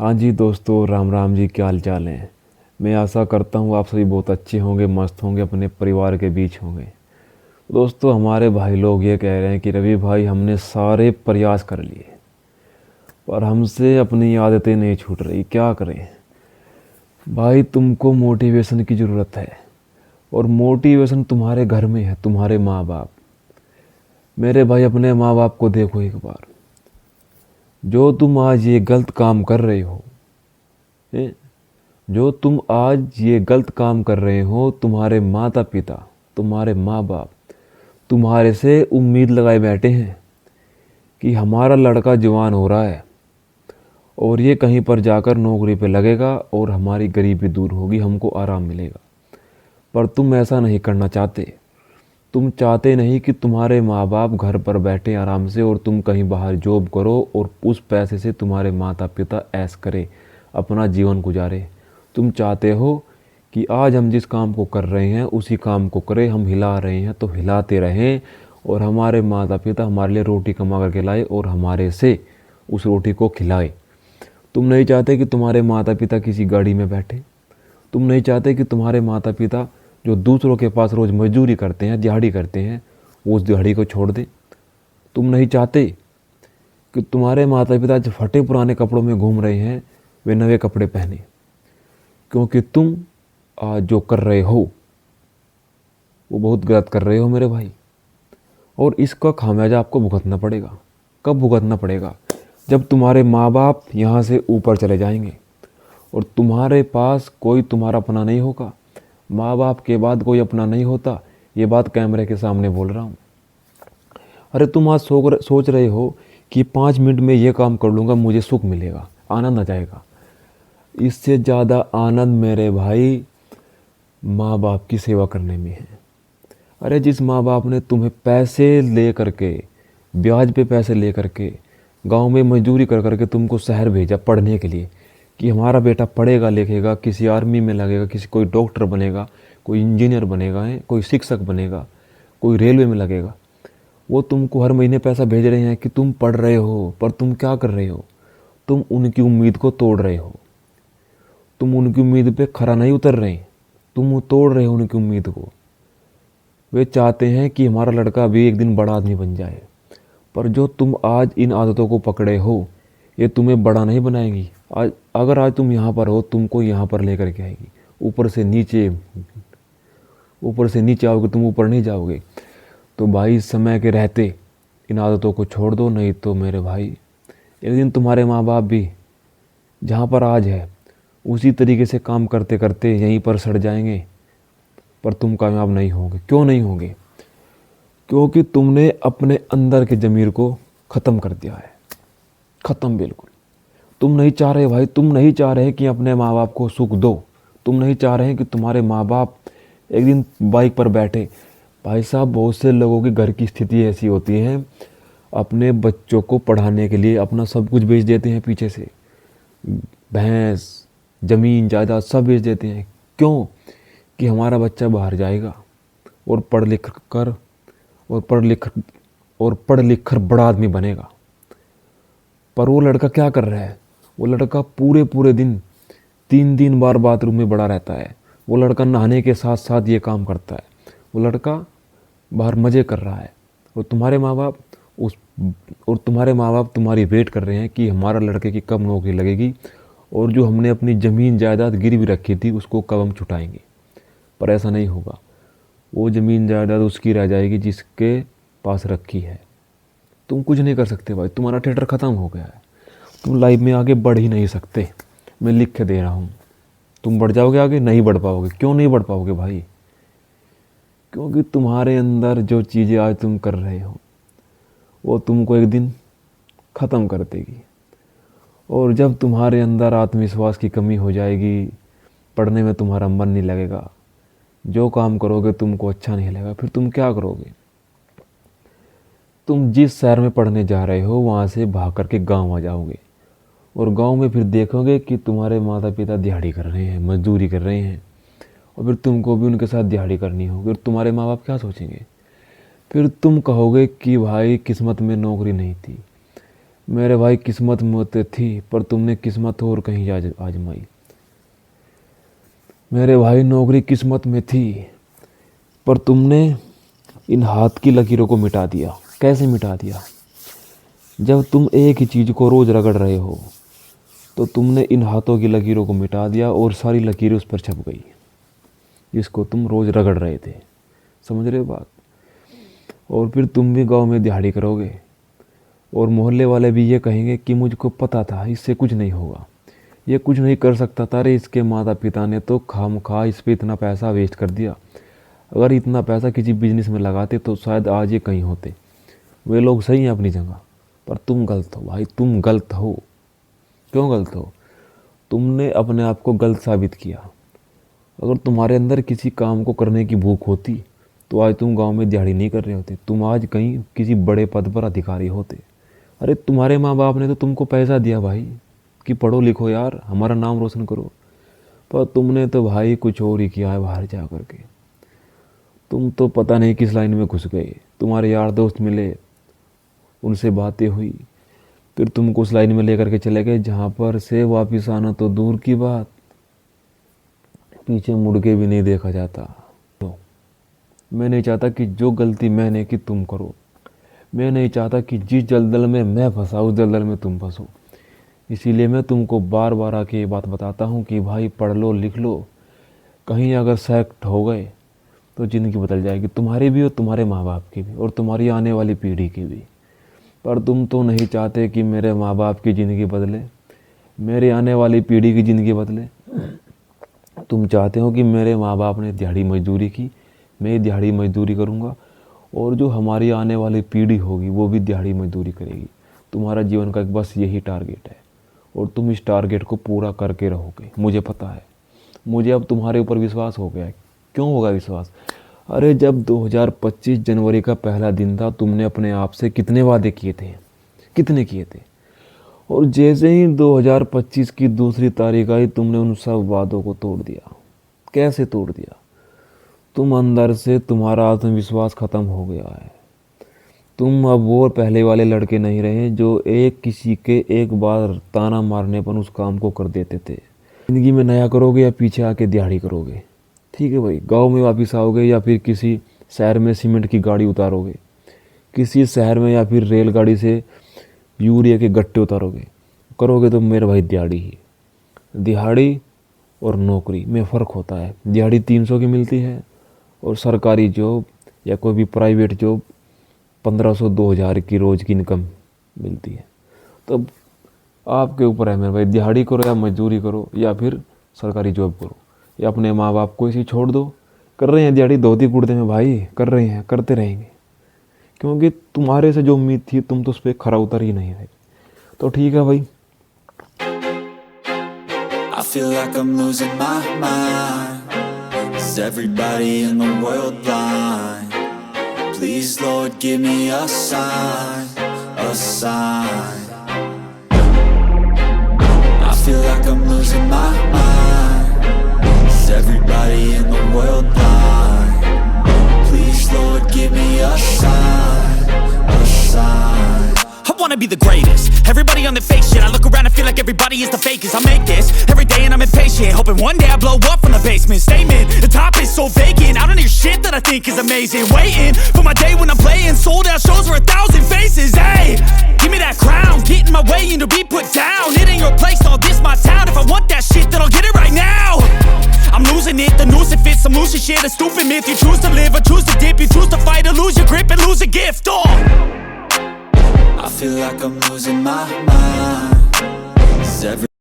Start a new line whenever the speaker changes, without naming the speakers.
हाँ जी दोस्तों, राम राम जी, क्या हाल चाल है। मैं आशा करता हूँ आप सभी बहुत अच्छे होंगे, मस्त होंगे, अपने परिवार के बीच होंगे। दोस्तों, हमारे भाई लोग ये कह रहे हैं कि रवि भाई, हमने सारे प्रयास कर लिए पर हमसे अपनी आदतें नहीं छूट रही, क्या करें। भाई, तुमको मोटिवेशन की ज़रूरत है और मोटिवेशन तुम्हारे घर में है, तुम्हारे माँ बाप। मेरे भाई, अपने माँ बाप को देखो एक बार। जो तुम आज ये गलत काम कर रहे हो, हैं? जो तुम आज ये गलत काम कर रहे हो, तुम्हारे माता पिता, तुम्हारे माँ बाप तुम्हारे से उम्मीद लगाए बैठे हैं कि हमारा लड़का जवान हो रहा है और ये कहीं पर जाकर नौकरी पे लगेगा और हमारी गरीबी दूर होगी, हमको आराम मिलेगा। पर तुम ऐसा नहीं करना चाहते। तुम चाहते नहीं कि तुम्हारे माँ बाप घर पर बैठे आराम से और तुम कहीं बाहर जॉब करो और उस पैसे से तुम्हारे माता पिता ऐश करे, अपना जीवन गुजारे। तुम चाहते हो कि आज हम जिस काम को कर रहे हैं उसी काम को करें, हम हिला रहे हैं तो हिलाते रहें और हमारे माता पिता हमारे लिए रोटी कमा करके लाए और हमारे से उस रोटी को खिलाए। तुम नहीं चाहते कि तुम्हारे माता पिता किसी गाड़ी में बैठे। तुम नहीं चाहते कि तुम्हारे माता पिता जो दूसरों के पास रोज़ मजदूरी करते हैं, दिहाड़ी करते हैं, वो उस दिहाड़ी को छोड़ दें। तुम नहीं चाहते कि तुम्हारे माता पिता जो फटे पुराने कपड़ों में घूम रहे हैं वे नए कपड़े पहने। क्योंकि तुम आज जो कर रहे हो वो बहुत गलत कर रहे हो मेरे भाई, और इसका खामियाजा आपको भुगतना पड़ेगा। कब भुगतना पड़ेगा? जब तुम्हारे माँ बाप यहाँ से ऊपर चले जाएंगे और तुम्हारे पास कोई तुम्हारा अपना नहीं होगा। माँ बाप के बाद कोई अपना नहीं होता, ये बात कैमरे के सामने बोल रहा हूँ। अरे तुम आज सोच रहे हो कि 5 मिनट में ये काम कर लूँगा, मुझे सुख मिलेगा, आनंद आ जाएगा। इससे ज़्यादा आनंद मेरे भाई माँ बाप की सेवा करने में है। अरे जिस माँ बाप ने तुम्हें पैसे ले करके, ब्याज पे पैसे ले करके, गांव में मजदूरी कर करके तुमको शहर भेजा पढ़ने के लिए कि हमारा बेटा पढ़ेगा लिखेगा, किसी आर्मी में लगेगा, किसी कोई डॉक्टर बनेगा, कोई इंजीनियर बनेगा, है कोई शिक्षक बनेगा, कोई रेलवे में लगेगा, वो तुमको हर महीने पैसा भेज रहे हैं कि तुम पढ़ रहे हो। पर तुम क्या कर रहे हो? तुम उनकी उम्मीद को तोड़ रहे हो। तुम उनकी उम्मीद पे खरा नहीं उतर रहे, तुम तोड़ रहे हो उनकी उम्मीद को। वे चाहते हैं कि हमारा लड़का भी एक दिन बड़ा आदमी बन जाए, पर जो तुम आज इन आदतों को पकड़े हो ये तुम्हें बड़ा नहीं बनाएंगी। आज अगर आज तुम यहाँ पर हो, तुमको यहाँ पर लेकर के आएगी। ऊपर से नीचे, ऊपर से नीचे आओगे, तुम ऊपर नहीं जाओगे। तो भाई, समय के रहते इन आदतों को छोड़ दो, नहीं तो मेरे भाई एक दिन तुम्हारे माँ बाप भी जहाँ पर आज है उसी तरीके से काम करते करते यहीं पर सड़ जाएंगे, पर तुम कामयाब नहीं होगे। क्यों नहीं होगे? क्योंकि तुमने अपने अंदर के ज़मीर को ख़त्म कर दिया है, ख़त्म बिल्कुल। तुम नहीं चाह रहे भाई, तुम नहीं चाह रहे कि अपने माँ बाप को सुख दो। तुम नहीं चाह रहे कि तुम्हारे माँ बाप एक दिन बाइक पर बैठे। भाई साहब, बहुत से लोगों के घर की स्थिति ऐसी होती है, अपने बच्चों को पढ़ाने के लिए अपना सब कुछ बेच देते हैं, पीछे से भैंस, ज़मीन, जायदाद सब बेच देते हैं। क्यों? कि हमारा बच्चा बाहर जाएगा और पढ़ लिख कर और पढ़ लिख कर बड़ा आदमी बनेगा। पर वो लड़का क्या कर रहा है? वो लड़का पूरे पूरे दिन 3 दिन बार बाथरूम में बड़ा रहता है। वो लड़का नहाने के साथ साथ ये काम करता है। वो लड़का बाहर मज़े कर रहा है और तुम्हारे माँ बाप उस और तुम्हारे माँ बाप तुम्हारी वेट कर रहे हैं कि हमारा लड़के की कब नौकरी लगेगी और जो हमने अपनी ज़मीन जायदाद गिरवी रखी थी उसको कब हम छुटाएंगे। पर ऐसा नहीं होगा। वो ज़मीन जायदाद उसकी रह जाएगी जिसके पास रखी है। तुम कुछ नहीं कर सकते भाई, तुम्हारा थिएटर ख़त्म हो गया है। तुम लाइफ में आगे बढ़ ही नहीं सकते, मैं लिख के दे रहा हूँ। तुम बढ़ जाओगे आगे? नहीं बढ़ पाओगे। क्यों नहीं बढ़ पाओगे भाई? क्योंकि तुम्हारे अंदर जो चीज़ें आज तुम कर रहे हो वो तुमको एक दिन ख़त्म कर देगी। और जब तुम्हारे अंदर आत्मविश्वास की कमी हो जाएगी, पढ़ने में तुम्हारा मन नहीं लगेगा, जो काम करोगे तुमको अच्छा नहीं लगेगा, फिर तुम क्या करोगे? तुम जिस शहर में पढ़ने जा रहे हो वहाँ से भाग करके गांव आ जाओगे और गांव में फिर देखोगे कि तुम्हारे माता पिता दिहाड़ी कर रहे हैं, मजदूरी कर रहे हैं, और फिर तुमको भी उनके साथ दिहाड़ी करनी होगी। और तुम्हारे माँ बाप क्या सोचेंगे? फिर तुम कहोगे कि भाई किस्मत में नौकरी नहीं थी। मेरे भाई किस्मत में तो थी, पर तुमने किस्मत और कहीं आजमाई। मेरे भाई नौकरी किस्मत में थी, पर तुमने इन हाथ की लकीरों को मिटा दिया। कैसे मिटा दिया? जब तुम एक ही चीज़ को रोज़ रगड़ रहे हो तो तुमने इन हाथों की लकीरों को मिटा दिया और सारी लकीरें उस पर छप गई जिसको तुम रोज़ रगड़ रहे थे। समझ रहे हो बात? और फिर तुम भी गांव में दिहाड़ी करोगे और मोहल्ले वाले भी ये कहेंगे कि मुझको पता था इससे कुछ नहीं होगा, ये कुछ नहीं कर सकता था। अरे इसके माता पिता ने तो खामखा इस पर इतना पैसा वेस्ट कर दिया। अगर इतना पैसा किसी बिजनेस में लगाते तो शायद आज ये कहीं होते। वे लोग सही हैं अपनी जगह, पर तुम गलत हो भाई, तुम गलत हो। क्यों गलत हो? तुमने अपने आप को गलत साबित किया। अगर तुम्हारे अंदर किसी काम को करने की भूख होती तो आज तुम गांव में दिहाड़ी नहीं कर रहे होते, तुम आज कहीं किसी बड़े पद पर अधिकारी होते। अरे तुम्हारे माँ बाप ने तो तुमको पैसा दिया भाई कि पढ़ो लिखो यार, हमारा नाम रोशन करो, पर तुमने तो भाई कुछ और ही किया है बाहर जा कर के। तुम तो पता नहीं किस लाइन में घुस गए, तुम्हारे यार दोस्त मिले, उनसे बातें हुई, फिर तुमको उस लाइन में लेकर के चले गए जहाँ पर से वापस आना तो दूर की बात, पीछे मुड़ के भी नहीं देखा जाता। तो मैं नहीं चाहता कि जो गलती मैंने की तुम करो। मैं नहीं चाहता कि जिस दलदल में मैं फंसा उस दलदल में तुम फंसो। इसीलिए मैं तुमको बार बार आके ये बात बताता हूँ कि भाई पढ़ लो लिख लो, कहीं अगर सेलेक्ट हो गए तो ज़िंदगी बदल जाएगी, तुम्हारी भी और तुम्हारे माँ बाप की भी और तुम्हारी आने वाली पीढ़ी की भी। पर तुम तो नहीं चाहते कि मेरे माँ बाप की ज़िंदगी बदले, मेरे आने वाली पीढ़ी की ज़िंदगी बदले। तुम चाहते हो कि मेरे माँ बाप ने दिहाड़ी मजदूरी की, मैं दिहाड़ी मजदूरी करूँगा और जो हमारी आने वाली पीढ़ी होगी वो भी दिहाड़ी मजदूरी करेगी। तुम्हारा जीवन का बस यही टारगेट है और तुम इस टारगेट को पूरा करके रहोगे, मुझे पता है। मुझे अब तुम्हारे ऊपर विश्वास हो गया है। क्यों होगा विश्वास? अरे जब 2025 जनवरी का पहला दिन था, तुमने अपने आप से कितने वादे किए थे, कितने किए थे, और जैसे ही 2025 की दूसरी तारीख आई तुमने उन सब वादों को तोड़ दिया। कैसे तोड़ दिया? तुम अंदर से, तुम्हारा आत्मविश्वास ख़त्म हो गया है। तुम अब वो पहले वाले लड़के नहीं रहे जो एक किसी के एक बार ताना मारने पर उस काम को कर देते थे। ज़िंदगी में नया करोगे या पीछे आके दिहाड़ी करोगे? ठीक है भाई, गांव में वापस आओगे या फिर किसी शहर में सीमेंट की गाड़ी उतारोगे, किसी शहर में या फिर रेलगाड़ी से यूरिया के गट्टे उतारोगे, करोगे तो मेरे भाई दिहाड़ी ही। दिहाड़ी और नौकरी में फ़र्क होता है। दिहाड़ी 300 की मिलती है और सरकारी जॉब या कोई भी प्राइवेट जॉब 1500-2000 की रोज़ की इनकम मिलती है। तो आपके ऊपर है मेरे भाई, दिहाड़ी करो या मजदूरी करो या फिर सरकारी जॉब करो या अपने माँ बाप को इसी छोड़ दो। कर रहे हैं दिहाड़ी धोती कुर्ते में भाई, कर रहे हैं, करते रहेंगे, क्योंकि तुम्हारे से जो उम्मीद थी तुम तो उस पर खरा उतर ही नहीं रहे। तो ठीक है भाई।
I feel like I'm losing my mind. Is everybody in the world blind? Please Lord give me a sign, a sign. I feel like I'm losing my mind. Is everybody in the world blind? Please Lord give me a sign, a sign.
I wanna be the greatest. Everybody on the fake shit. I look around and feel like everybody is the fakest. I make this every day and I'm impatient, hoping one day I blow up from the basement. Statement, the top is so vacant. I don't hear shit that I think is amazing. Waiting for my day when I'm playing sold out shows for 1,000 faces. Hey, give me that crown, get in my way and to be put down. It ain't your place, all this my town. If I want that shit, then I'll get it right now. I'm losing it, the noose it fits. I'm losing shit, a stupid myth. You choose to live or choose to dip. You choose to fight or lose your grip and lose a gift. Oh,
I feel like I'm losing my mind. Is